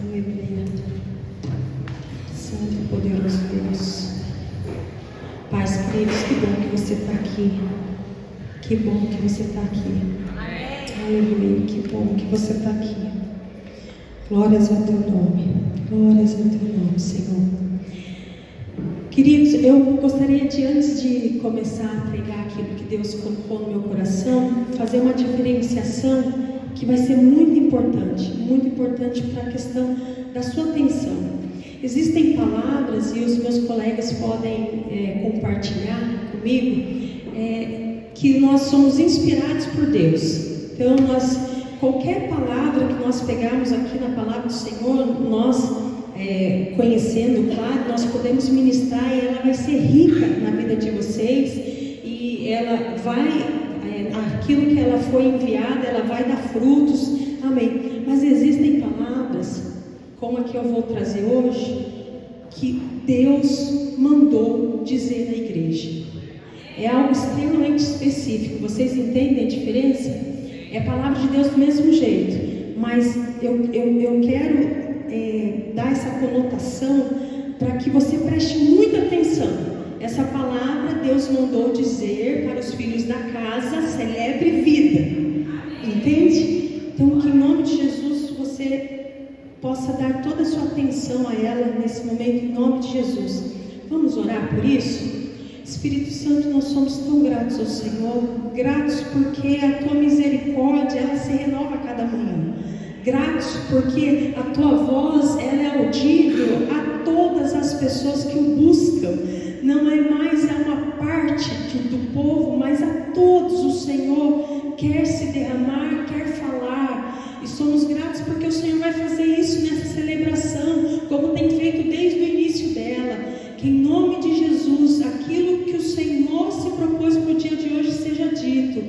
Aleluia. Santo e poderoso Deus. Pais queridos, que bom que você está aqui. Que bom que você está aqui. Aleluia. Que bom que você está aqui. Glórias ao teu nome. Glórias ao teu nome, Senhor. Queridos, eu gostaria de, antes de começar a pregar aquilo que Deus colocou no meu coração, fazer uma diferenciação que vai ser muito importante para a questão da sua atenção. Existem palavras, e os meus colegas podem compartilhar comigo, que nós somos inspirados por Deus. Então, qualquer palavra que nós pegarmos aqui na palavra do Senhor, nós conhecendo, claro, nós podemos ministrar e ela vai ser rica na vida de vocês, e ela vai, aquilo que ela foi enviada, ela vai dar frutos, amém. Mas existem palavras, como a que eu vou trazer hoje, que Deus mandou dizer na igreja. É algo extremamente específico. Vocês entendem a diferença? É a palavra de Deus do mesmo jeito, mas eu quero dar essa conotação para que você preste muita atenção. Essa palavra Deus mandou dizer para os filhos da casa: celebre vida. Entende? Então, que em nome de Jesus você possa dar toda a sua atenção a ela nesse momento, em nome de Jesus. Vamos orar por isso? Espírito Santo, nós somos tão gratos ao Senhor, gratos porque a tua misericórdia, ela se renova a cada manhã. Gratos porque a tua voz, ela é audível a todas as pessoas que o buscam. Não é mais a uma parte do povo, mas a todos o Senhor quer se derramar, quer falar. E somos gratos porque o Senhor vai fazer isso nessa celebração, como tem feito desde o início dela. Que em nome de Jesus, aquilo que o Senhor se propôs para o dia de hoje seja dito.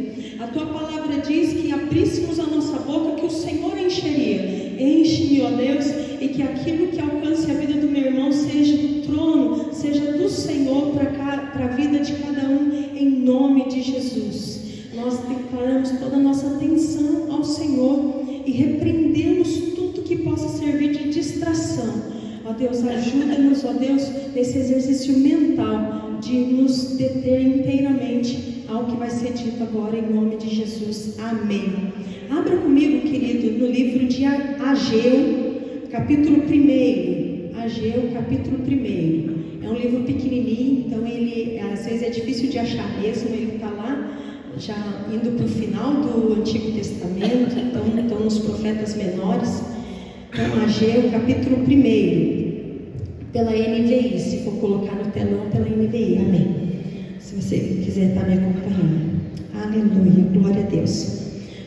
A tua palavra diz que abríssemos a nossa boca, que o Senhor encheria. Enche-me, ó Deus, e que aquilo que alcance a vida do meu irmão seja do trono, seja do Senhor para a vida de cada um, em nome de Jesus. Nós declaramos toda a nossa atenção ao Senhor e repreendemos tudo que possa servir de distração. Ó Deus, ajuda-nos, ó Deus, nesse exercício mental de nos deter inteiramente ao que vai ser dito agora, em nome de Jesus. Amém. Abra comigo, querido, no livro de Ageu, capítulo 1. Ageu, capítulo 1. É um livro pequenininho, então ele, às vezes é difícil de achar mesmo, ele está lá, já indo para o final do Antigo Testamento, então estão nos profetas menores. Então, Ageu, capítulo 1, pela NVI, se for colocar no telão, pela NVI, amém. Se você quiser estar me acompanhando. Aleluia, glória a Deus.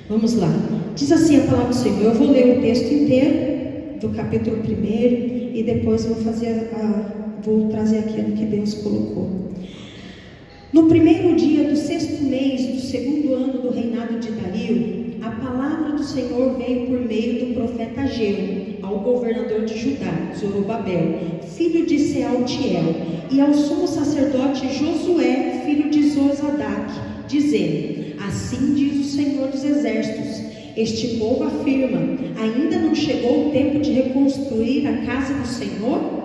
Vamos lá. Diz assim a palavra do Senhor. Eu vou ler o texto inteiro do capítulo 1 e depois vou trazer aquilo que Deus colocou. No primeiro dia do 6º mês do 2º ano do reinado de Dario, a palavra do Senhor veio por meio do profeta Ageu ao governador de Judá, Zorobabel, filho de Sealtiel, e ao sumo sacerdote Josué, filho de Zosadac, dizendo: assim diz o Senhor dos Exércitos, este povo afirma: ainda não chegou o tempo de reconstruir a casa do Senhor?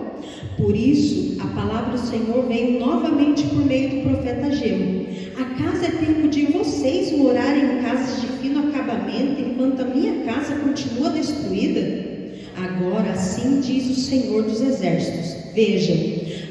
Por isso, a palavra do Senhor veio novamente por meio do profeta Ageu. Acaso é tempo de vocês morarem em casas de fino acabamento, enquanto a minha casa continua destruída? Agora, assim diz o Senhor dos Exércitos: vejam,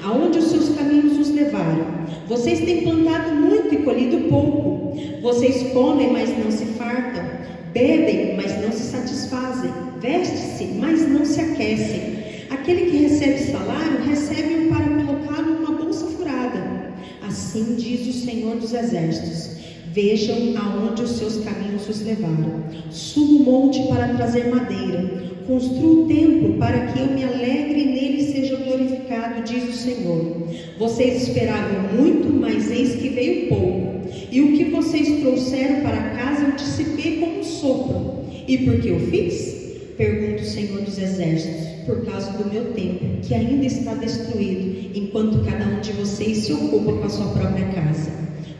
aonde os seus caminhos os levaram. Vocês têm plantado muito e colhido pouco. Vocês comem, mas não se fartam. Bebem, mas não se satisfazem. Vestem-se, mas não se aquecem. Aquele que recebe salário, recebe-o para colocá-lo numa bolsa furada. Assim diz o Senhor dos Exércitos: vejam aonde os seus caminhos os levaram. Subo o monte para trazer madeira. Construo o templo para que eu me alegre e nele seja glorificado, diz o Senhor. Vocês esperavam muito, mas eis que veio pouco. E o que vocês trouxeram para casa eu dissipei como um sopro. E por que eu fiz? Pergunta o Senhor dos Exércitos: por causa do meu templo, que ainda está destruído, enquanto cada um de vocês se ocupa com a sua própria casa.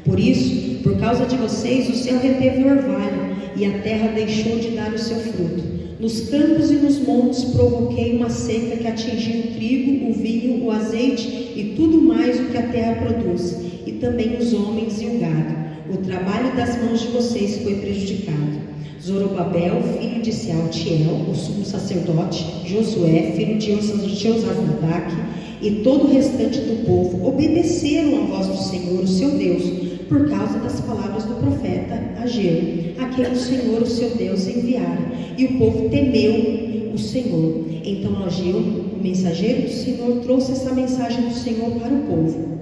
Por isso, por causa de vocês, o céu reteve o orvalho, e a terra deixou de dar o seu fruto. Nos campos e nos montes provoquei uma seca que atingiu o trigo, o vinho, o azeite e tudo mais o que a terra produz, e também os homens e o gado. O trabalho das mãos de vocês foi prejudicado. Zorobabel, filho de Sealtiel, o sumo sacerdote, Josué, filho de Josadac, e todo o restante do povo obedeceram à voz do Senhor, o seu Deus, por causa das palavras do profeta Ageu, a quem o Senhor, o seu Deus, enviara. E o povo temeu o Senhor. Então Ageu, o mensageiro do Senhor, trouxe essa mensagem do Senhor para o povo: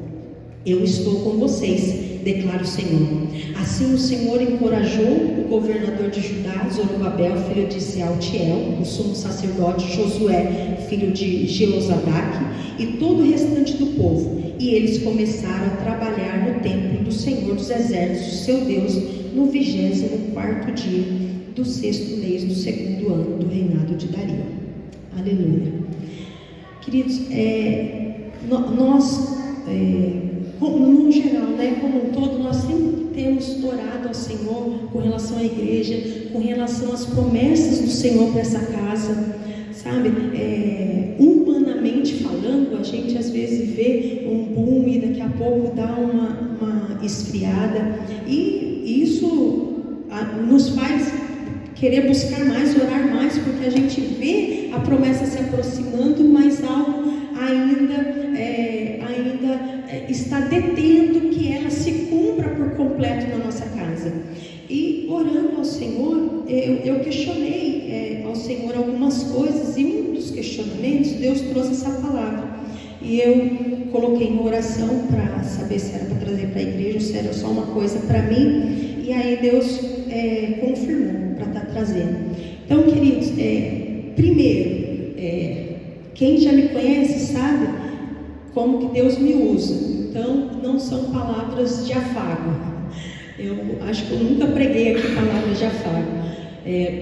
eu estou com vocês, declara o Senhor. Assim o Senhor encorajou o governador de Judá, Zorobabel, filho de Sealtiel, o sumo sacerdote Josué, filho de Jeozadac, e todo o restante do povo. E eles começaram a trabalhar no templo do Senhor dos Exércitos, seu Deus, no 24º dia do 6º mês do 2º ano do reinado de Dario. Aleluia. Queridos, nós... no geral, como um todo, nós sempre temos orado ao Senhor com relação à igreja, com relação às promessas do Senhor para essa casa, sabe? Humanamente falando, a gente às vezes vê um boom e daqui a pouco dá uma esfriada, e isso nos faz querer buscar mais, orar mais, porque a gente vê a promessa se aproximando, mas algo ainda está detendo que ela se cumpra por completo na nossa casa. E orando ao Senhor, eu questionei ao Senhor algumas coisas, e um dos questionamentos, Deus trouxe essa palavra, e eu coloquei em oração para saber se era para trazer para a igreja ou se era só uma coisa para mim, e aí Deus confirmou para estar trazendo. Então, queridos, primeiro, quem já me conhece sabe como que Deus me usa. Então, não são palavras de afago. Eu acho que eu nunca preguei aqui palavras de afago.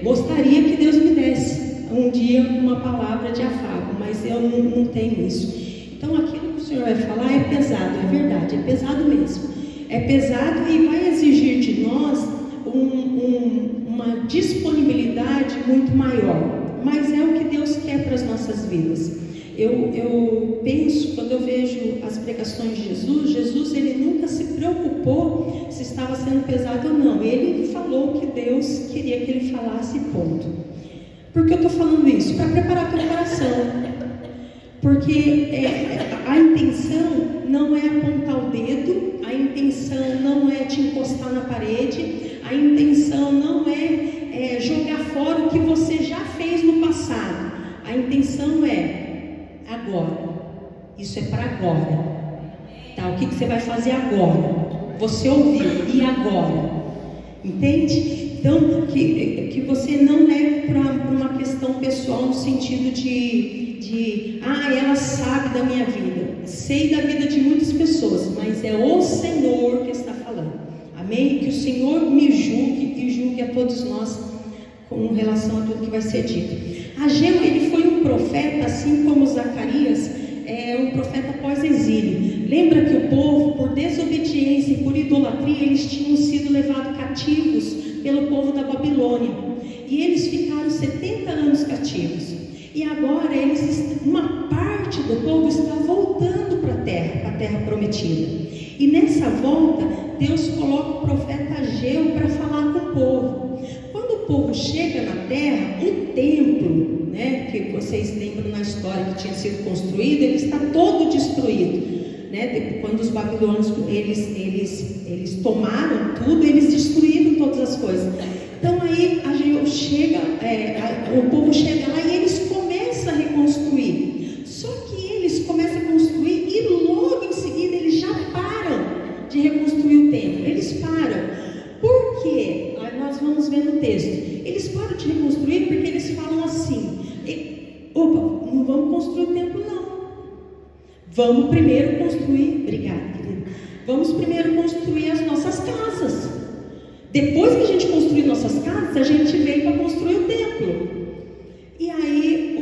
Gostaria que Deus me desse um dia uma palavra de afago, mas eu não tenho isso. Então, aquilo que o Senhor vai falar é pesado, é verdade, é pesado mesmo. É pesado e vai exigir de nós uma disponibilidade muito maior. Mas é o que Deus quer para as nossas vidas. Eu penso, quando eu vejo as pregações de Jesus ele nunca se preocupou se estava sendo pesado ou não. Ele falou que Deus queria que ele falasse, ponto. Por que eu estou falando isso? Para preparar teu coração. Porque a intenção não é apontar o dedo, a intenção não é te encostar na parede, a intenção não é jogar fora o que você já fez no passado. A intenção é agora. Isso é para agora. Tá? O que você vai fazer agora? Você ouviu, e agora? Entende? Então, que você não leve para uma questão pessoal no sentido de ela sabe da minha vida. Sei da vida de muitas pessoas, mas é o Senhor que está falando. Amém? Que o Senhor me julgue e julgue a todos nós com relação a tudo que vai ser dito. Ageu, ele foi um profeta, assim como Zacarias, um profeta pós-exílio. Lembra que o povo, por desobediência e por idolatria, eles tinham sido levados cativos pelo povo da Babilônia. E eles ficaram 70 anos cativos. E agora uma parte do povo está voltando para a terra prometida. E nessa volta, Deus coloca o profeta Ageu para falar com o povo. Quando o povo chega na terra, o templo, que vocês lembram na história que tinha sido construído, ele está todo destruído. Quando os babilônios eles tomaram tudo, eles destruíram todas as coisas. Então aí Ageu chega, o povo chega lá e eles começam a reconstruir. Só que eles começam a construir e logo em seguida eles já param de reconstruir o templo. Eles param. Por quê? Aí nós vamos ver no texto. Eles param de reconstruir porque eles falam assim: opa, não vamos construir o templo não. Vamos primeiro construir, obrigada, querida. Vamos primeiro construir as nossas casas. Depois que a gente construir nossas casas, a gente vem para construir o templo. E aí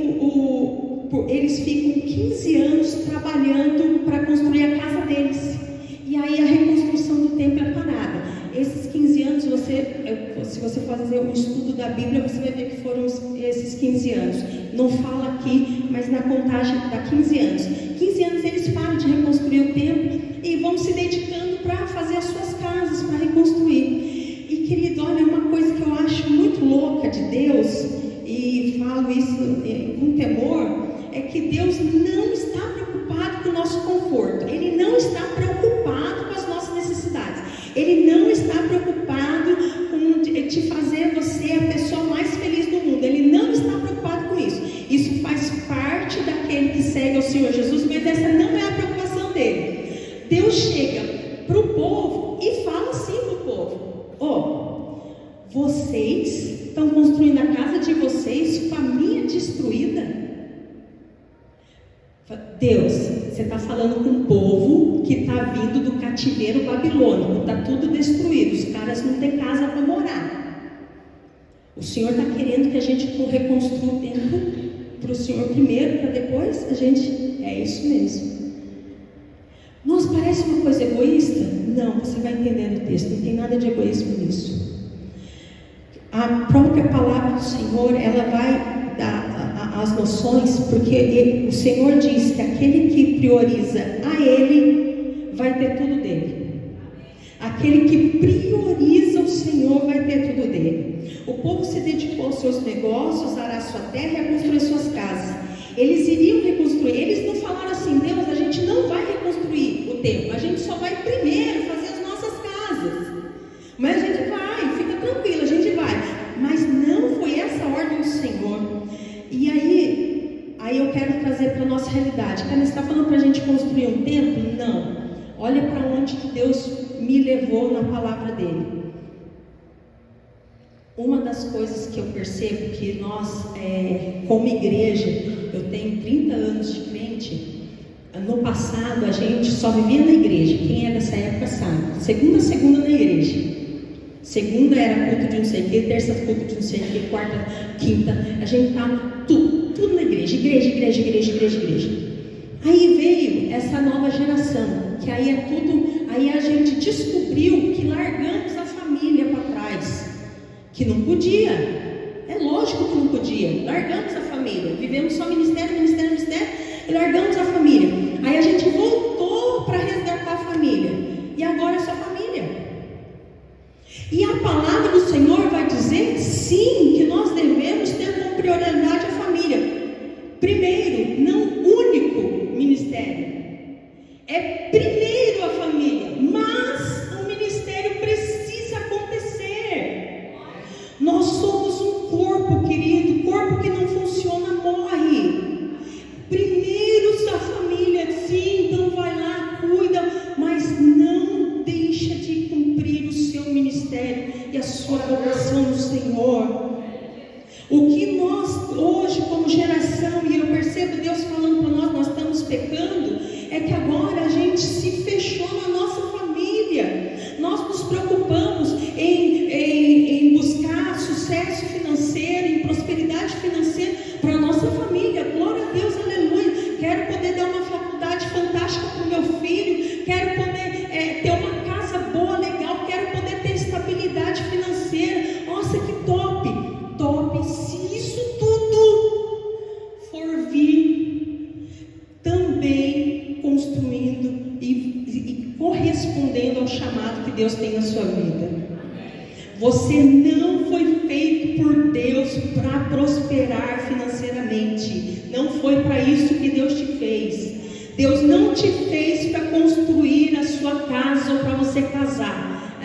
eles ficam 15 anos trabalhando para construir a casa deles. E aí a reconstrução do templo é parada. Esses 15 anos, se você fazer um estudo da Bíblia, você vai ver que foram esses 15 anos. Não fala aqui, mas na contagem dá 15 anos. 15 anos eles param de reconstruir o templo e vão se dedicando para fazer as suas casas, para reconstruir. E querido, olha, uma coisa que eu acho muito louca de Deus, e falo isso com temor, é que Deus não está preocupado com o nosso conforto. Ele não está preocupado com as nossas necessidades. Ele não está preocupado com te fazer você a pessoa mais feliz do mundo. Ele não está preocupado com isso. Isso faz parte daquele que segue ao Senhor Jesus, mas essa não é a preocupação dele. Deus chega para o povo e fala assim para o povo: vocês estão construindo a casa de vocês com a minha destruída? Deus, você está falando com um povo que está vindo do cativeiro babilônico, está tudo destruído, os caras não têm casa para morar. O Senhor está querendo que a gente reconstrua o templo para o Senhor primeiro, para depois a gente... É isso mesmo. Nossa, parece uma coisa egoísta? Não, você vai entender no texto, não tem nada de egoísmo nisso. A própria palavra do Senhor, ela vai dar as noções, porque o Senhor diz que aquele que prioriza a Ele vai ter tudo dele. Aquele que prioriza o Senhor vai ter tudo dele. O povo se dedicou aos seus negócios, a arar sua terra e a construir suas casas. Eles iriam reconstruir. Eles não falaram assim: Deus, a gente não vai reconstruir o templo, a gente só vai primeiro fazer as nossas casas, mas a gente vai, fica tranquilo, a gente vai. Mas não foi essa a ordem do Senhor. E aí eu quero trazer para a nossa realidade. Cara, você está falando para a gente construir um templo? Não. Olha para onde que Deus me levou na palavra dele. Uma das coisas que eu percebo que nós, como igreja, eu tenho 30 anos de crente. No passado a gente só vivia na igreja. Quem é dessa época sabe. Segunda a segunda na igreja. Segunda era culto de não sei o que, terça culto de não sei o que, quarta, quinta. A gente está tudo na igreja. Igreja. Aí veio essa nova geração, que aí é tudo. Aí a gente descobriu que largamos a família para trás. Que não podia. É lógico que não podia. Largamos a família. Vivemos só ministério, e largamos a família. Aí a gente voltou para resgatar a família. E agora é só família. E a palavra do Senhor vai dizer, sim, que nós devemos ter como prioridade a família. Primeiro, não único ministério. É primeiro a família, mas o ministério precisa acontecer. Nós somos um corpo, querido, corpo que não funciona morre. Primeiro a família, sim, então vai lá, cuida, mas não deixa de cumprir o seu ministério e a sua vocação no Senhor. O que nós hoje como geração, e eu percebo Deus falando para nós estamos pecando, é que agora a gente se fechou na nossa família. Nós nos preocupamos em buscar sucesso financeiro, em prosperidade financeira para a nossa família. Glória a Deus, aleluia. Quero poder dar uma faculdade fantástica para o meu filho, quero poder ter uma casa boa, legal, quero poder ter estabilidade financeira. Nossa, que top! Se isso tudo for vir também construindo e correspondendo ao chamado que Deus tem na sua vida. Você não foi feito por Deus para prosperar financeiramente. Não foi para isso que Deus te fez. Deus não te fez para construir a sua casa ou para você casar.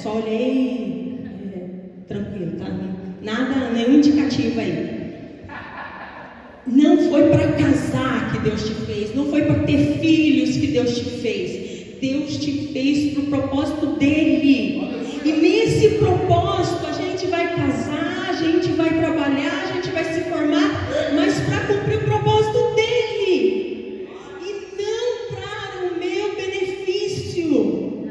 Só olhei tranquilo, tá? Nada, nenhum indicativo aí. Não foi para casar que Deus te fez. Não foi para ter filhos que Deus te fez. Deus te fez para o propósito dele. E nesse propósito a gente vai casar, a gente vai trabalhar, a gente vai se formar, mas para cumprir o propósito dele. E não para o meu benefício.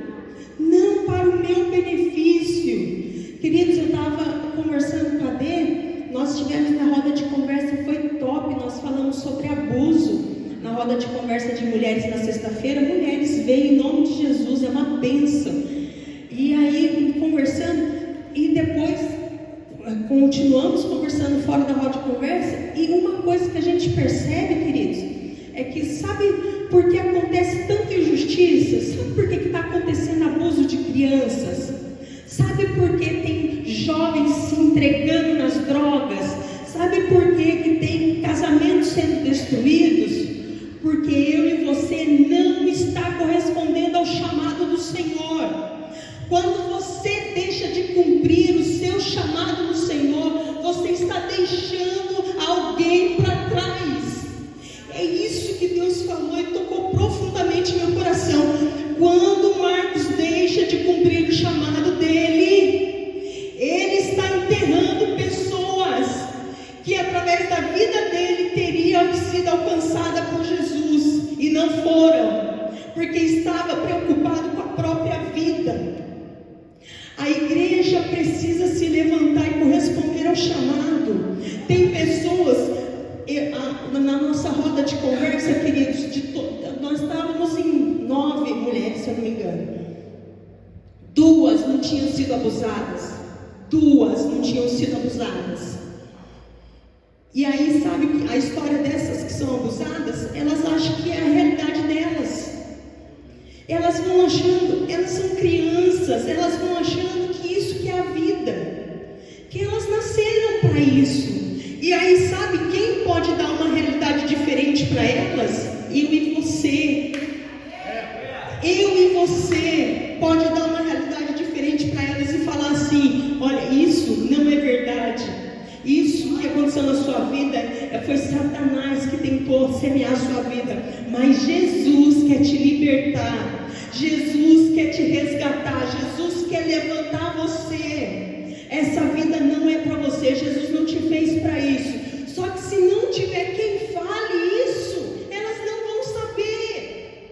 Não para o meu benefício. Queridos, eu estava conversando com a Dê, nós estivemos na roda de conversa, foi top, nós falamos sobre abuso na roda de conversa de mulheres na sexta-feira. Mulheres, veem em nome de Jesus, é uma bênção. E aí, conversando, e depois roda de conversa, e uma coisa que a gente percebe, queridos, é que sabe por que acontece tanta injustiça? Sabe por que está acontecendo abuso de crianças? Sabe por que tem jovens se entregando nas drogas? Sabe por que tem casamentos sendo destruídos? Porque eu e você não está correspondendo ao chamado do Senhor. Quando você deixa de cumprir o seu chamado no Senhor, você está deixando alguém para trás. É isso que Deus falou e tocou profundamente meu coração. Quando Marcos deixa de cumprir o chamado dele, ele está enterrando pessoas que através da vida dele teriam sido alcançadas por Jesus e não foram, porque estava preocupado com a própria vida. A igreja precisa se levantar e corresponder ao chamado. Tem pessoas, na nossa roda de conversa, queridos, nós estávamos em 9 mulheres, se eu não me engano. 2 não tinham sido abusadas. 2 não tinham sido abusadas. E aí, sabe, a história dessas que são abusadas, elas acham que é a realidade delas. Elas vão achando, elas são crianças, elas vão achando que isso que é a vida, que elas nasceram para isso. E aí, sabe, quem pode dar uma realidade diferente para elas? Eu e você. Eu e você pode dar uma realidade diferente para elas e falar assim: olha, isso não é verdade. Isso que aconteceu na sua vida foi Satanás que tentou semear a sua vida. Mas Jesus quer te libertar. Jesus quer te resgatar. Jesus quer levantar você. Essa vida não é para você. Jesus não te fez para isso. Só que se não tiver quem fale isso, elas não vão saber.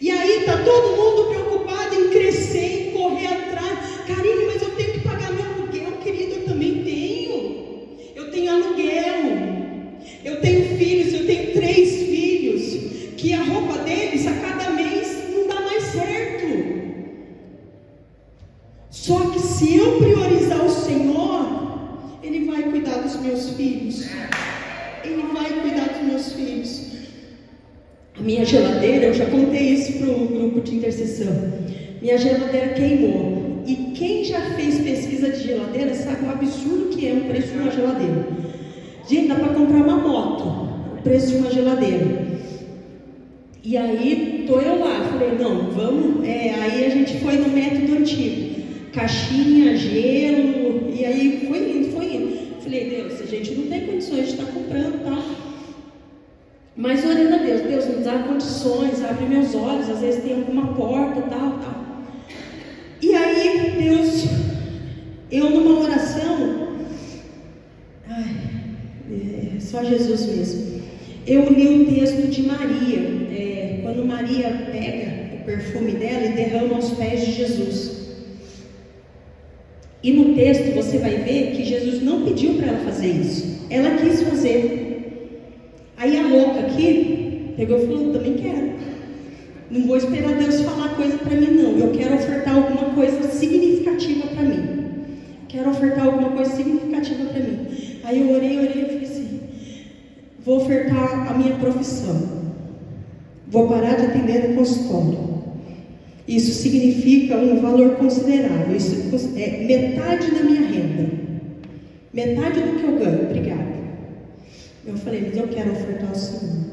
E aí está todo mundo preocupado em crescer, em correr atrás. Karine, mas eu tenho que pagar meu aluguel. Querida, eu também tenho. Eu tenho aluguel. Eu tenho filhos, eu tenho 3 filhos. Que a roupa deles a cada mês não dá mais certo. Só que se eu priorizar o Senhor, Ele vai cuidar dos meus filhos. Ele vai cuidar dos meus filhos. A minha geladeira, eu já contei isso para o grupo de intercessão. Minha geladeira queimou. E quem já fez pesquisa de geladeira sabe o absurdo que é o preço de uma geladeira. Gente, dá para comprar uma moto, o preço de uma geladeira. E aí, tô eu lá, falei, não, vamos. Aí a gente foi no método antigo. Caixinha, gelo, e aí foi indo. Falei, Deus, a gente não tem condições de estar comprando, tá? Mas orando a Deus, Deus nos dá condições, abre meus olhos, às vezes tem alguma porta, tal. E aí, Deus, eu numa oração, só Jesus mesmo, eu li um texto de Maria, quando Maria pega o perfume dela e derrama aos pés de Jesus. E no texto você vai ver que Jesus não pediu para ela fazer isso, ela quis fazer. Aí a louca aqui pegou e falou, também quero. Não vou esperar Deus falar coisa para mim, não. Eu quero ofertar alguma coisa significativa para mim. Quero ofertar alguma coisa significativa para mim. Aí eu orei e falei assim, vou ofertar a minha profissão. Vou parar de atender no consultório. Isso significa um valor considerável. Isso é metade da minha renda. Metade do que eu ganho. Obrigada. Eu falei, mas eu quero ofertar ao Senhor.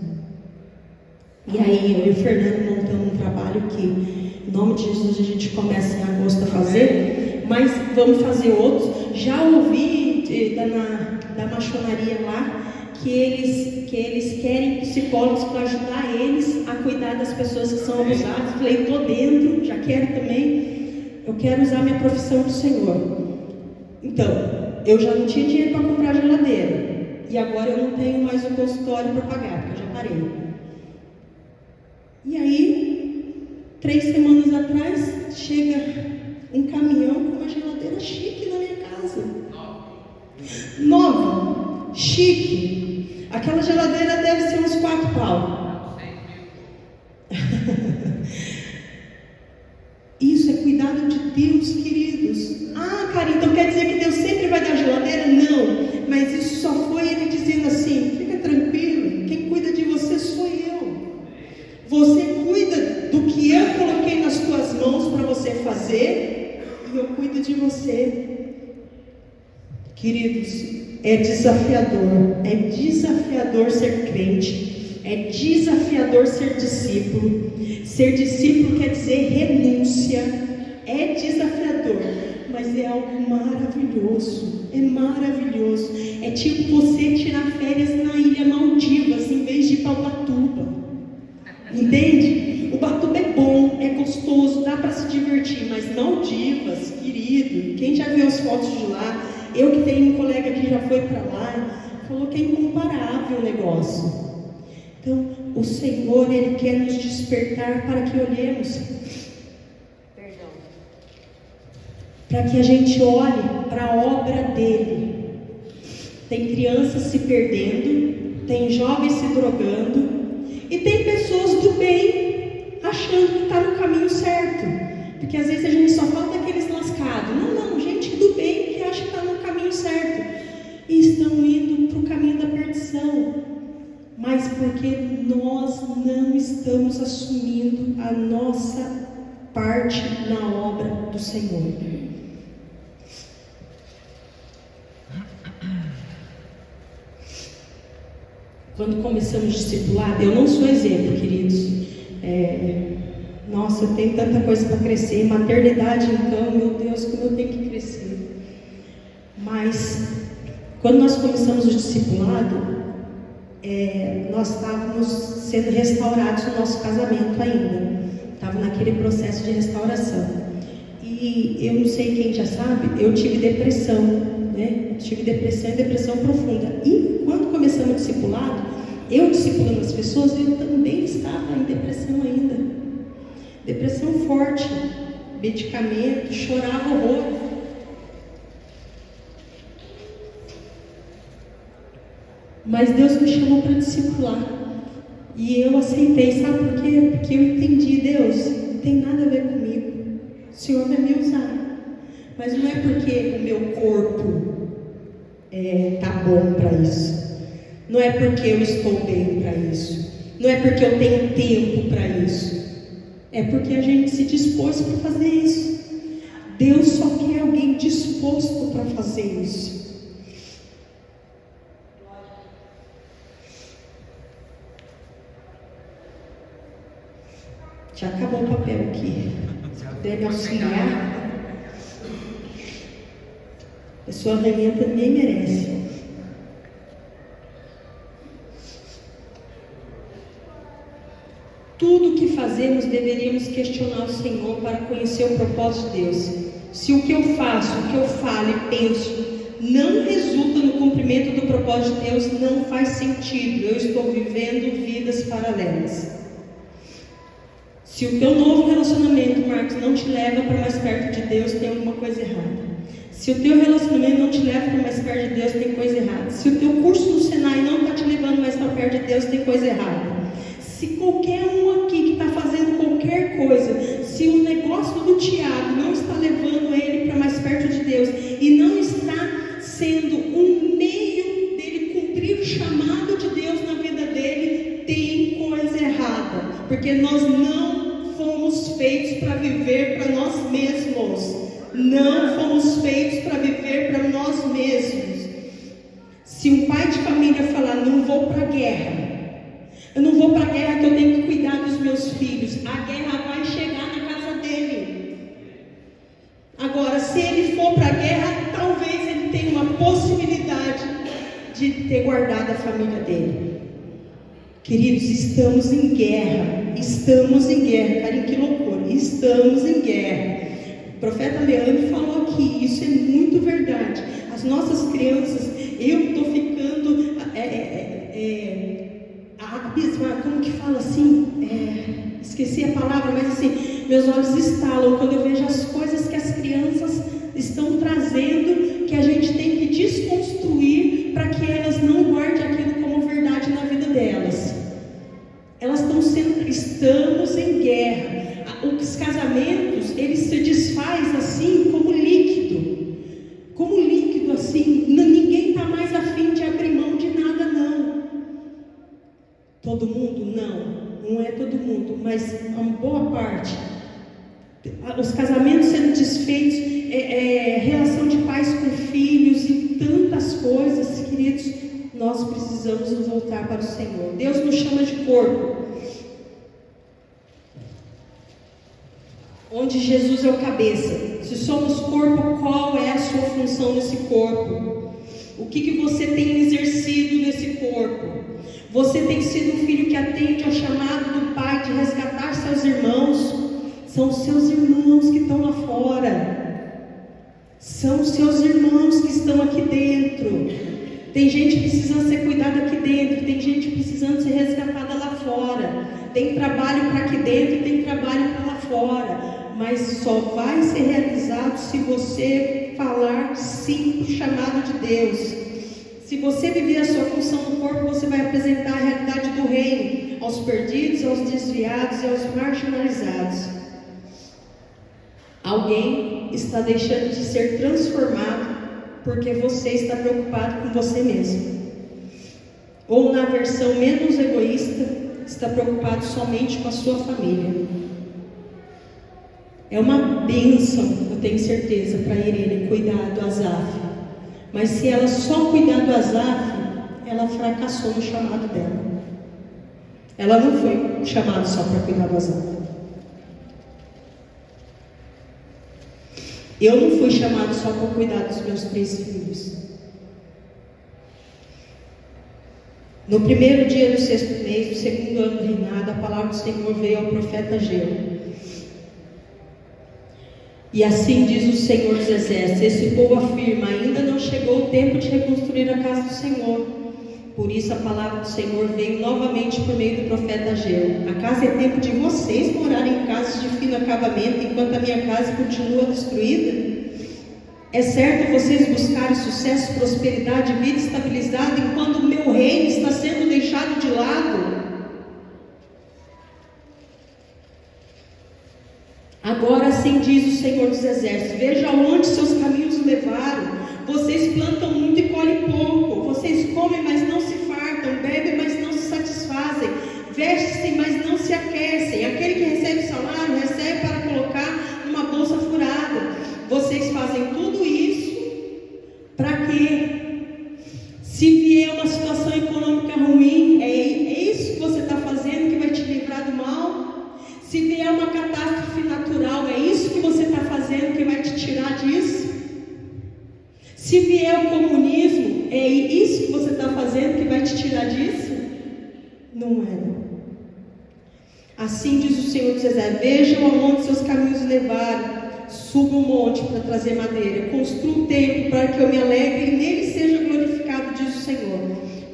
E aí eu e o Fernando montamos um trabalho que, em nome de Jesus, a gente começa em agosto a fazer. Mas vamos fazer outros. Já ouvi da maçonaria lá que eles querem psicólogos para ajudar eles a cuidar das pessoas que são abusadas. Falei, estou dentro, já quero também. Eu quero usar minha profissão do Senhor. Então, eu já não tinha dinheiro para comprar geladeira. E agora eu não tenho mais o consultório para pagar, porque eu já parei. E aí, 3 semanas atrás, chega um caminhão com uma geladeira chique na minha casa. Nova, chique. Aquela geladeira deve ser uns 4 pau. Isso é cuidado de Deus, queridos. Ah, cara, então quer dizer que Deus sempre vai dar geladeira? Não, mas isso só Queridos, é desafiador ser crente, é desafiador ser discípulo. Ser discípulo quer dizer renúncia, é desafiador, mas é algo maravilhoso, é maravilhoso. É tipo você tirar férias na Ilha Maldivas em vez de ir para Ubatuba, entende? Ubatuba é bom, é gostoso, dá para se divertir, mas Maldivas, querido, quem já viu as fotos de lá, eu que tenho um colega que já foi para lá, falou que é incomparável o negócio. Então, o Senhor, Ele quer nos despertar para que olhemos, para que a gente olhe para a obra dEle. Tem crianças se perdendo, tem jovens se drogando, e tem pessoas do bem achando que está no caminho certo, porque às vezes a gente só fala daqueles lascados. Não, gente do bem que acha que está no caminho certo, e estão indo para o caminho da perdição, mas porque nós não estamos assumindo a nossa parte na obra do Senhor. Quando começamos o discipulado, eu não sou exemplo, queridos. Nossa, eu tenho tanta coisa para crescer. Maternidade, então, meu Deus, como eu tenho que crescer. Mas, quando nós começamos o discipulado, nós estávamos sendo restaurados no nosso casamento ainda. Estava naquele processo de restauração. E eu não sei quem já sabe, eu tive depressão, né? Tive depressão e depressão profunda. E quando começamos o discipulado, eu discipulando as pessoas, eu também estava em depressão ainda. Depressão forte, medicamento, chorava horror. Mas Deus me chamou para discipular. E eu aceitei, sabe por quê? Porque eu entendi, Deus, não tem nada a ver comigo. O Senhor vai me usar. Mas não é porque o meu corpo está bom para isso. Não é porque eu estou bem para isso. Não é porque eu tenho tempo para isso. É porque a gente se dispôs para fazer isso. Deus só quer alguém disposto para fazer isso. Já acabou o papel aqui. Se puder me auxiliar. A pessoa ranhenta nem merece. Tudo que fazemos deveríamos questionar o Senhor para conhecer o propósito de Deus. Se o que eu faço, o que eu falo e penso não resulta no cumprimento do propósito de Deus, não faz sentido. Eu estou vivendo vidas paralelas. Se o teu novo relacionamento, Marcos, não te leva para mais perto de Deus, tem alguma coisa errada. Se o teu relacionamento não te leva para mais perto de Deus, tem coisa errada. Se o teu curso no Senai não está te levando mais para perto de Deus, tem coisa errada. Se qualquer um aqui que está fazendo qualquer coisa, se o negócio do Tiago não está levando ele para mais perto de Deus e não está sendo um meio dele cumprir o chamado de Deus na vida dele, tem coisa errada. Porque nós não fomos feitos para viver para nós mesmos. Não fomos feitos para viver para nós mesmos. Se um pai de família falar, não vou para a guerra, eu não vou para a guerra que eu tenho que cuidar dos meus filhos, a guerra vai chegar na casa dele. Agora, se ele for para a guerra, talvez ele tenha uma possibilidade de ter guardado a família dele. Queridos, estamos em guerra. Estamos em guerra. Carinho, que loucura. Estamos em guerra. O profeta Leandro falou aqui, isso é muito verdade. As nossas crianças, eu estou ficando como que fala assim? Esqueci a palavra, mas assim, meus olhos estalam quando eu vejo as coisas que as crianças estão trazendo, que a gente tem que desconstruir para que elas não guardem aquilo como verdade na vida delas. Elas estão sendo, estamos em guerra. Os casamentos, eles se desfazem assim como líquido assim. Ninguém está mais a fim de abrir mão de nada, não. Todo mundo? Não é todo mundo, mas uma boa parte. Os casamentos sendo desfeitos, relação de pais com filhos, e tantas coisas, queridos, nós precisamos nos voltar para o Senhor. Deus nos chama de corpo, onde Jesus é o cabeça. Se somos corpo, qual é a sua função nesse corpo? O que você tem exercido nesse corpo? Você tem sido um filho que atende ao chamado do Pai de resgatar seus irmãos? São seus irmãos que estão lá fora. São seus irmãos que estão aqui dentro. Tem gente precisando ser cuidada aqui dentro. Tem gente precisando ser resgatada lá fora. Tem trabalho para aqui dentro, tem trabalho para lá fora. Mas só vai ser realizado se você falar sim para o chamado de Deus. Se você viver a sua função no corpo, você vai apresentar a realidade do reino aos perdidos, aos desviados e aos marginalizados. Alguém está deixando de ser transformado porque você está preocupado com você mesmo. Ou, na versão menos egoísta, está preocupado somente com a sua família. É uma bênção, eu tenho certeza, para a Irene cuidar do Asaf. Mas se ela só cuidar do Asaf, ela fracassou no chamado dela. Ela não foi chamada só para cuidar do Asaf. Eu não fui chamado só para cuidar dos meus 3 filhos. No primeiro dia do 6º mês, do 2º ano do reinado, a palavra do Senhor veio ao profeta Ageu. E assim diz o Senhor dos Exércitos: esse povo afirma, ainda não chegou o tempo de reconstruir a casa do Senhor. Por isso a palavra do Senhor veio novamente por meio do profeta Ageu: a casa é tempo de vocês morarem em casas de fino acabamento, enquanto a minha casa continua destruída? É certo vocês buscarem sucesso, prosperidade, vida estabilizada, enquanto o meu reino está sendo deixado de lado? Agora assim diz o Senhor dos Exércitos: veja aonde seus caminhos o levaram. Vocês plantam muito e colhem pouco. Vocês comem, mas não se fartam. Bebem, mas não se satisfazem. Vestem-se, mas não se aquecem. Aquele que recebe salário, recebe para colocar numa bolsa furada. Vocês fazem tudo isso para quê? Se vier uma situação econômica ruim, é isso que você está fazendo que vai te livrar do mal? Se vier uma catástrofe natural, é isso que você está fazendo que vai te tirar disso? Se vier o comunismo, é isso que você está fazendo que vai te tirar disso? Não é, não. Assim diz o Senhor dos Exércitos: vejam aonde seus caminhos levaram. Suba um monte para trazer madeira. Construa um templo para que eu me alegre e nele seja glorificado, diz o Senhor.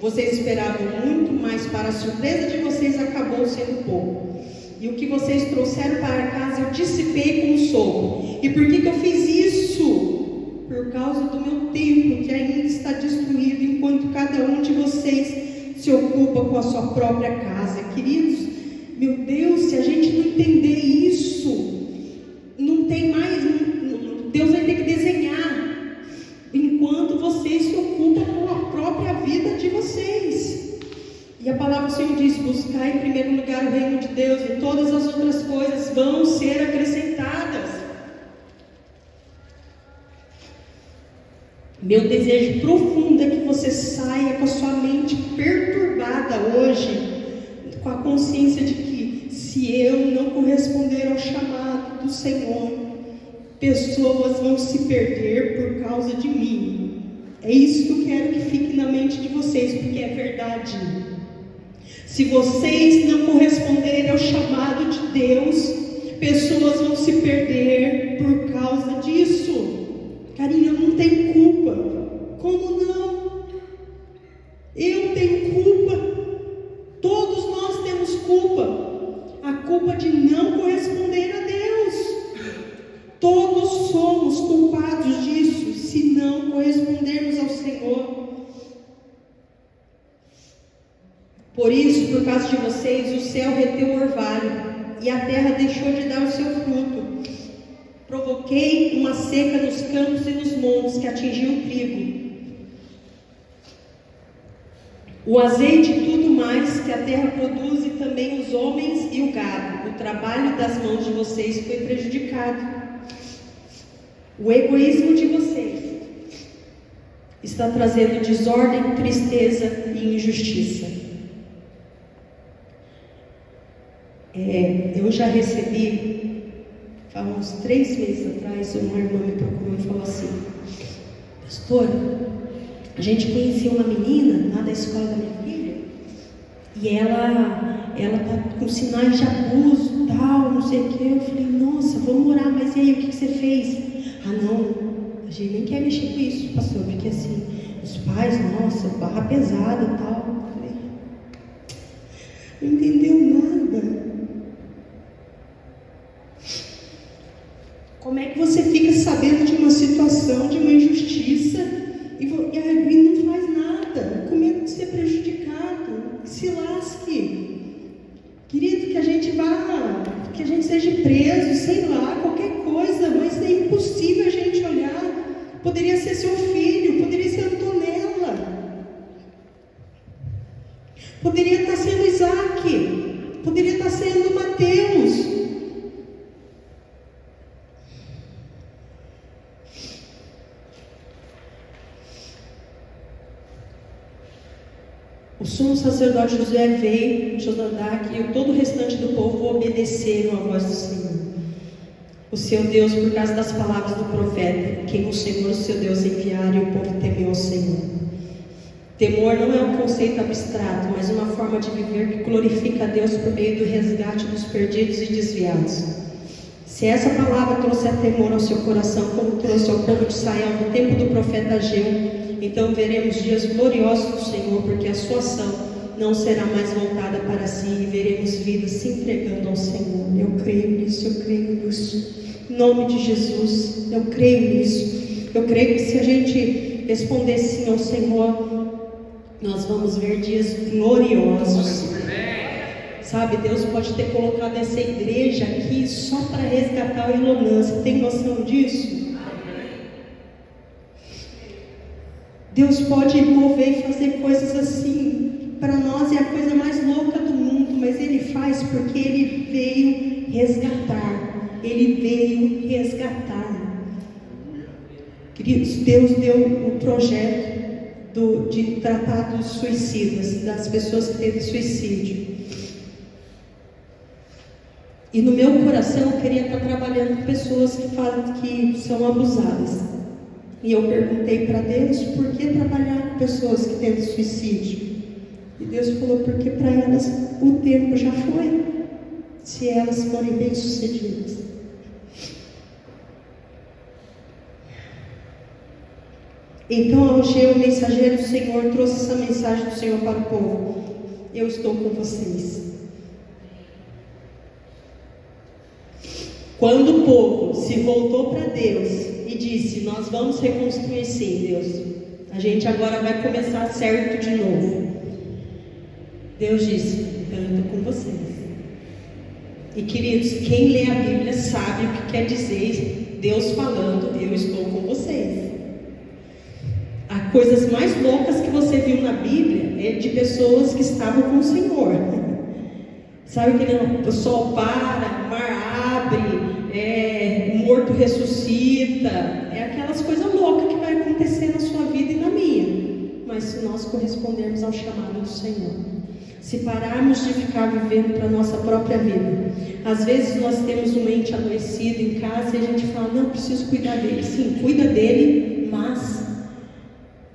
Vocês esperavam muito, mas para a surpresa de vocês acabou sendo pouco. E o que vocês trouxeram para casa eu dissipei com um sopro. E por que eu fiz isso? Por causa do meu templo que ainda está destruído, enquanto cada um de vocês se ocupa com a sua própria casa. Queridos, meu Deus, se a gente não entender isso, não tem mais, Deus vai ter que desenhar, enquanto vocês se ocupam com a própria vida de vocês. E a palavra do Senhor diz: buscar em primeiro lugar o reino de Deus, e todas as outras coisas vão ser acrescentadas. Meu desejo profundo é que você saia com a sua mente perturbada hoje, com a consciência de que, se eu não corresponder ao chamado do Senhor, pessoas vão se perder por causa de mim. É isso que eu quero que fique na mente de vocês, porque é verdade. Se vocês não corresponderem ao chamado de Deus, pessoas vão se perder por causa disso. Carinho, eu não tenho culpa. Como não? Eu tenho culpa. Todos nós temos culpa. A culpa de não corresponder a Deus. Todos somos culpados disso, se não correspondermos ao Senhor. Por isso, por causa de vocês, o céu reteu o orvalho e a terra deixou de dar o seu fruto. Provoquei uma seca nos campos e nos montes que atingiu o trigo, o azeite e tudo mais que a terra produz, e também os homens e o gado. O trabalho das mãos de vocês foi prejudicado. O egoísmo de vocês está trazendo desordem, tristeza e injustiça. Eu já recebi, há uns 3 meses atrás, uma irmã me procurou e falou assim: pastora, a gente conhecia uma menina lá da escola da minha filha, e ela tá com sinais de abuso, tal, não sei o que. Eu falei: nossa, vamos orar, mas e aí, o que você fez? Ah, não, a gente nem quer mexer com isso, pastor, porque assim, os pais, nossa, barra pesada e tal. Eu falei: não entendeu nada. Como é que você fica sabendo de uma situação, de uma injustiça, e não faz nada, com medo de ser prejudicado, que se lasque? Querido, que a gente vá, que a gente seja preso, sei lá, qualquer coisa, mas é impossível a gente olhar. Poderia ser seu filho, poderia ser Antonella, poderia estar sendo Isaac, poderia estar sendo Mateus. O sumo sacerdote Josué veio, Josadac e todo o restante do povo obedeceram à voz do Senhor, o seu Deus, por causa das palavras do profeta, quem o Senhor, o seu Deus, enviara, e o povo temeu ao Senhor. Temor não é um conceito abstrato, mas uma forma de viver que glorifica a Deus por meio do resgate dos perdidos e desviados. Se essa palavra trouxe temor ao seu coração, como trouxe ao povo de Israel no tempo do profeta Ageu, então veremos dias gloriosos do Senhor, porque a sua ação não será mais voltada para si, e veremos vidas se entregando ao Senhor. Eu creio nisso, eu creio nisso. Em nome de Jesus, eu creio nisso. Eu creio que se a gente responder sim ao Senhor, nós vamos ver dias gloriosos. Sabe, Deus pode ter colocado essa igreja aqui só para resgatar o Ilonã. Você tem noção disso? Deus pode mover e fazer coisas assim. Para nós é a coisa mais louca do mundo, mas Ele faz porque Ele veio resgatar. Ele veio resgatar. Queridos, Deus deu o projeto de tratar dos suicidas, das pessoas que teve suicídio. E no meu coração eu queria estar trabalhando com pessoas que são abusadas. E eu perguntei para Deus, por que trabalhar com pessoas que tentam suicídio? E Deus falou, porque para elas o tempo já foi, se elas forem bem-sucedidas. Então Ageu, o mensageiro do Senhor, trouxe essa mensagem do Senhor para o povo: eu estou com vocês. Quando o povo se voltou para Deus e disse, nós vamos reconstruir sim, Deus, a gente agora vai começar certo de novo, Deus disse, então eu estou com vocês. E queridos, quem lê a Bíblia sabe o que quer dizer Deus falando, eu estou com vocês. As coisas mais loucas que você viu na Bíblia é de pessoas que estavam com o Senhor. Sabe que o sol para, o mar abre, o morto ressuscita, é aquelas coisas loucas que vai acontecer na sua vida e na minha. Mas se nós correspondermos ao chamado do Senhor, se pararmos de ficar vivendo para a nossa própria vida, às vezes nós temos um ente adoecido em casa e a gente fala, não, preciso cuidar dele. Sim, cuida dele, mas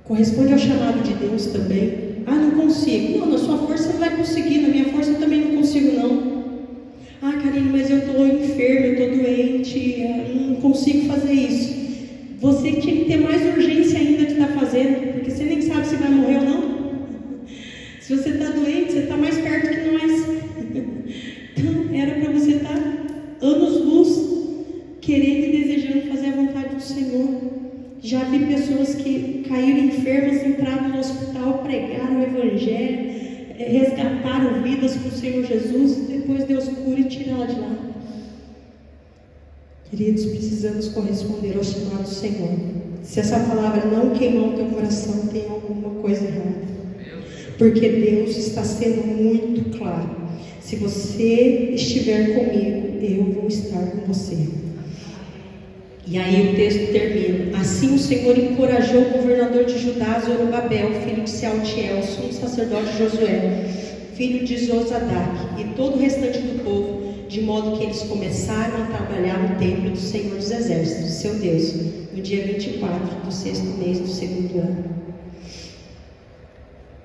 corresponde ao chamado de Deus também. Ah, não consigo. Não, na sua força você não vai conseguir, na minha força eu também não consigo não. Ah, Karine, mas eu estou enferma, eu estou doente, não consigo fazer isso. Você tinha que ter mais urgência ainda de estar fazendo, porque você nem sabe se vai morrer ou não. Se você está doente, você está mais perto que nós. Então, era para você estar anos-luz, querendo e desejando fazer a vontade do Senhor. Já vi pessoas que caíram enfermas, entraram no hospital, pregaram o Evangelho, resgataram vidas para o Senhor Jesus, e depois Deus cura e tira ela de lá. Queridos, precisamos corresponder ao chamado do Senhor. Se essa palavra não queimar o teu coração, tem alguma coisa errada. Porque Deus está sendo muito claro. Se você estiver comigo, eu vou estar com você. E aí o texto termina: assim o Senhor encorajou o governador de Judá, Zorobabel, filho de Sealtiel, sumo sacerdote Josué, filho de Josadac, e todo o restante do povo, de modo que eles começaram a trabalhar no templo do Senhor dos Exércitos, seu Deus, no dia 24 do 6º mês do 2º ano.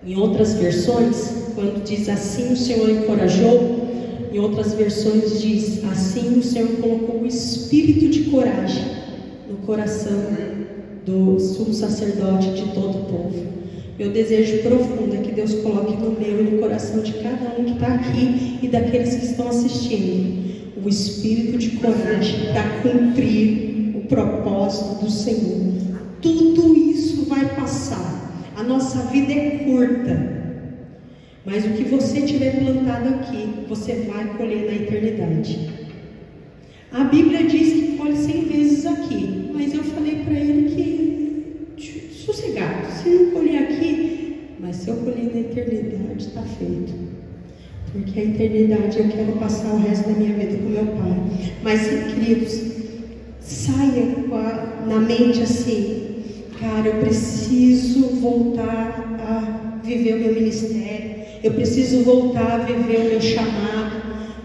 Em outras versões, quando diz assim o Senhor encorajou, em outras versões diz: assim o Senhor colocou o espírito de coragem no coração do sumo sacerdote, de todo o povo. Meu desejo profundo é que Deus coloque no meu e no coração de cada um que está aqui e daqueles que estão assistindo o espírito de coragem para cumprir o propósito do Senhor. Tudo isso vai passar. A nossa vida é curta, mas o que você tiver plantado aqui, você vai colher na eternidade. A Bíblia diz que colhe 100 vezes aqui, mas eu falei para ele que sossegado, se não colher aqui, mas se eu colher na eternidade, está feito. Porque a eternidade eu quero passar o resto da minha vida com meu Pai. Mas, queridos, saia na mente assim: cara, eu preciso voltar a viver o meu ministério, eu preciso voltar a viver o meu chamado,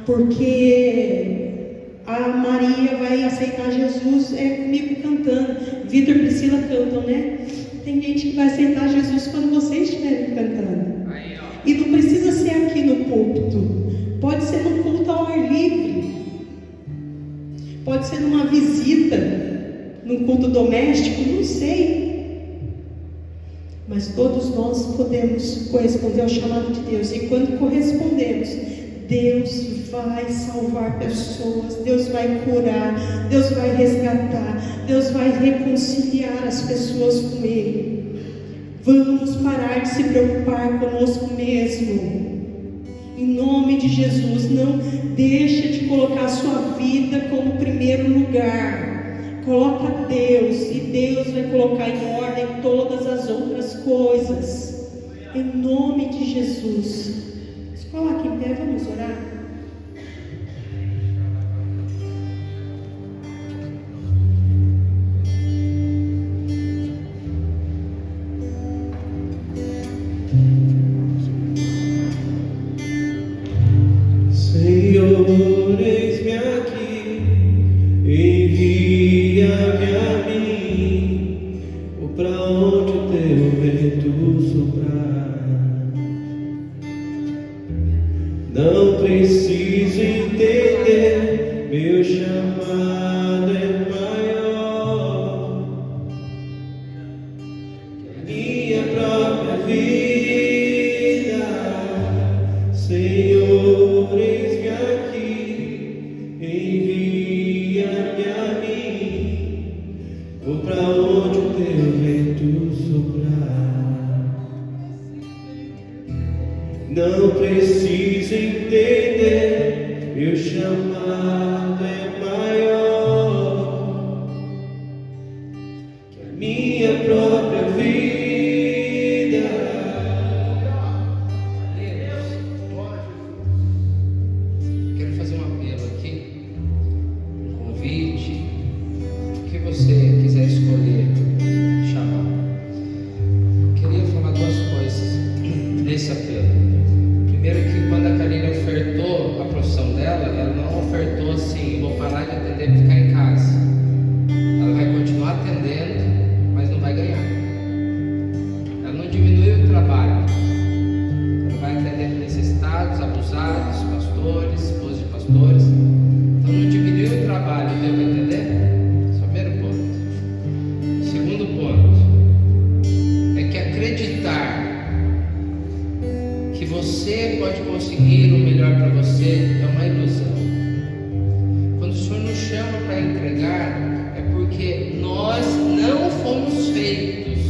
porque a Maria vai aceitar Jesus comigo cantando. Vitor e Priscila cantam, né? Tem gente que vai aceitar Jesus quando vocês estiverem cantando. E não precisa ser aqui no púlpito, pode ser num culto ao ar livre, pode ser numa visita, num culto doméstico, não sei. Mas todos nós podemos corresponder ao chamado de Deus. E quando correspondemos, Deus vai salvar pessoas, Deus vai curar, Deus vai resgatar, Deus vai reconciliar as pessoas com Ele. Vamos parar de se preocupar conosco mesmo. Em nome de Jesus, não deixa de colocar a sua vida como primeiro lugar. Coloca Deus, e Deus vai colocar em ordem todas as outras coisas. Em nome de Jesus. Se coloque em pé, vamos orar. Senhor, eis-me aqui, envia-me a mim, para onde o teu vento soprar. Não preciso entender, meu chamado é maior que a minha própria vida. Senhor, eis-me aqui, envia-me a mim, vou para onde o teu vento soprar. Não preciso entender, meu chamado é maior que a minha própria vida. Quero fazer um apelo aqui, um convite, o que você quiser escolher, chamar. Queria falar duas coisas nesse apelo. Primeiro, que quando a Karine ofertou a profissão dela, ela não ofertou assim: vou parar de atender e ficar em casa. Ela vai continuar atendendo, mas não vai ganhar. Ela não diminuiu o trabalho. Ela vai atender necessitados, abusados, pastores, esposas de pastores. Então não diminuiu o trabalho, deu para entender? Esse é o primeiro ponto. Segundo ponto é que acreditar que você pode conseguir o melhor para você é uma ilusão. Quando o Senhor nos chama para entregar, é porque nós não fomos feitos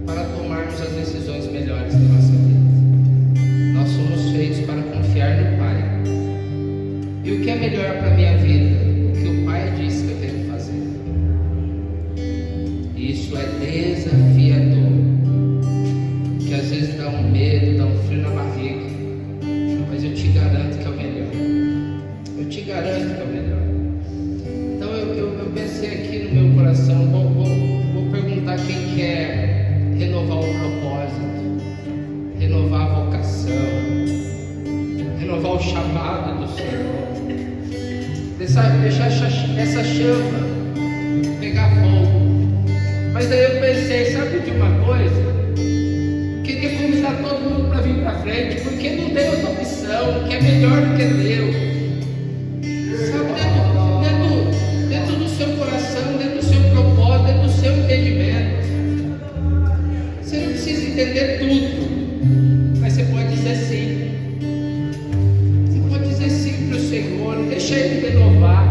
para tomarmos as decisões melhores da nossa vida. Nós somos feitos para confiar no Pai. E o que é melhor para a minha vida? O que o Pai disse que eu tenho que fazer. Isso é desafiador, que às vezes dá um medo, dá um frio na barriga, mas eu te garanto que é o melhor. Eu te garanto que é o melhor. Então eu penso descer aqui no meu coração, vou perguntar quem quer renovar o propósito, renovar a vocação, renovar o chamado do Senhor, deixar essa chama pegar fogo. Mas aí eu pensei, sabe de uma coisa? Queria convidar todo mundo para vir para frente, porque não tem outra opção, que é melhor do que Deus. Sabe, dentro do seu coração, dentro do seu propósito, dentro do seu entendimento. Você não precisa entender tudo, mas você pode dizer sim. Você pode dizer sim para o Senhor, deixa Ele renovar.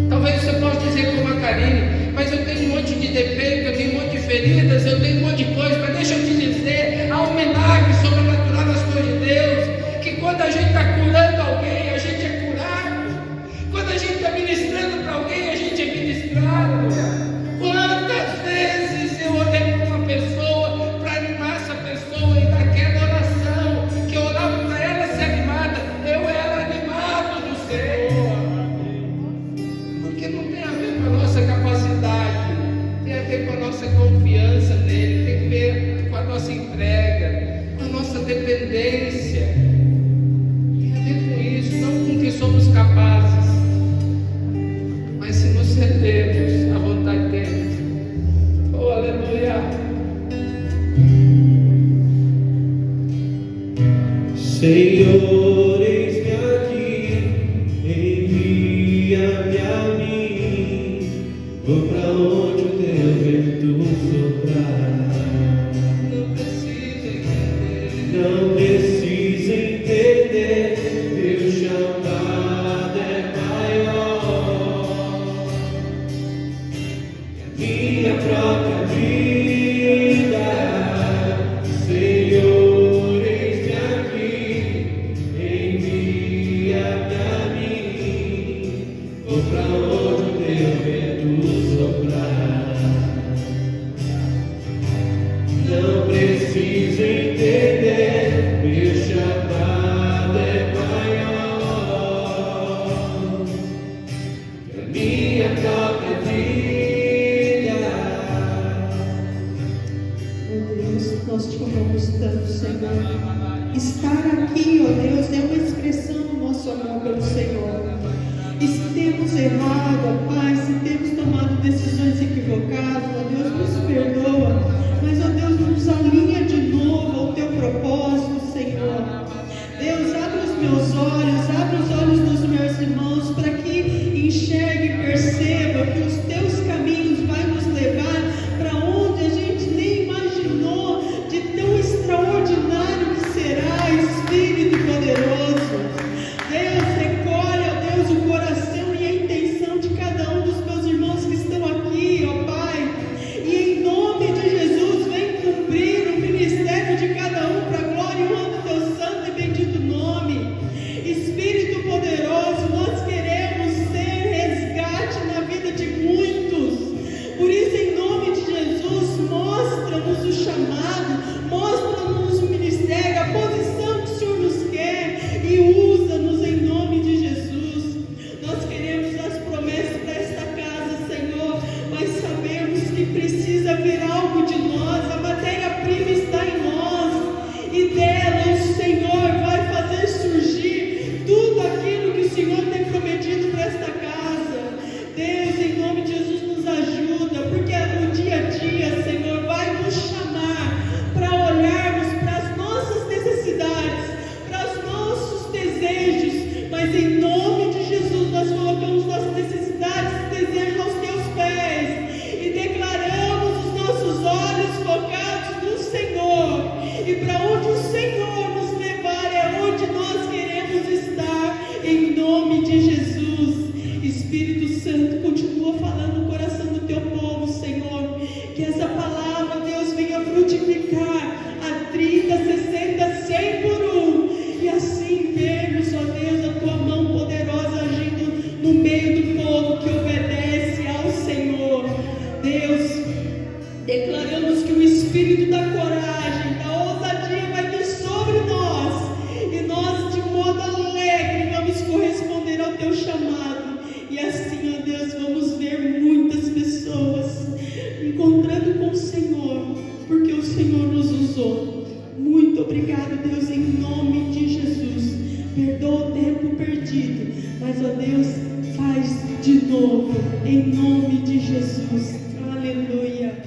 Talvez você possa dizer como a Karine, mas eu tenho um monte de defeito, eu tenho um monte de feridas, eu tenho um monte de coisa, mas deixa eu te dizer, há um milagre sobrenatural nas coisas de Deus, que quando a gente está curando alguém, a gente é curado. Quando a gente está ministrando para alguém, a gente é ministrado. Quantas vezes eu orei para uma pessoa, para animar essa pessoa, e naquela oração, que eu orava para ela ser animada, eu era animado do Senhor. Porque não tem a ver com a nossa capacidade, tem a ver com a nossa confiança nele, tem a ver com a nossa entrega, com a nossa dependência. Tem a ver com isso, não com que somos capazes, mas se nos rendermos à vontade dele. Oh, aleluia! Senhor, eis-me aqui, envia-me a mim, vou para onde o teu vento soprar. Não precisa entender, meu chamado é maior que a minha própria vida. Senhor, eis-me aqui, envia-me a mim, vou para onde o teu vento soprar. Não preciso entender, meu chamado é maior que a minha própria vida. Oh Deus, nós te amamos tanto, Senhor. Estar aqui, ó Deus, é uma expressão do nosso amor pelo Senhor. E se temos errado, ó Pai, se temos tomado decisões equivocadas, ó Deus, nos perdoa. Mas, ó Deus, nos alinha de novo ao teu propósito, Senhor. Deus, abre os meus olhos, abre os olhos dos meus irmãos, para que enxergue e perceba que os teus caminhos vai nos levar para onde a gente nem imaginou, de tão extraordinário que será, Espírito poderoso. Deus, recolhe, ó Deus, o coração e a intenção de cada um dos meus irmãos que estão aqui, ó Pai, e Senhor nos usou. Muito obrigado, Deus, em nome de Jesus. Perdoa o tempo perdido, mas, ó Deus, faz de novo, em nome de Jesus. Aleluia.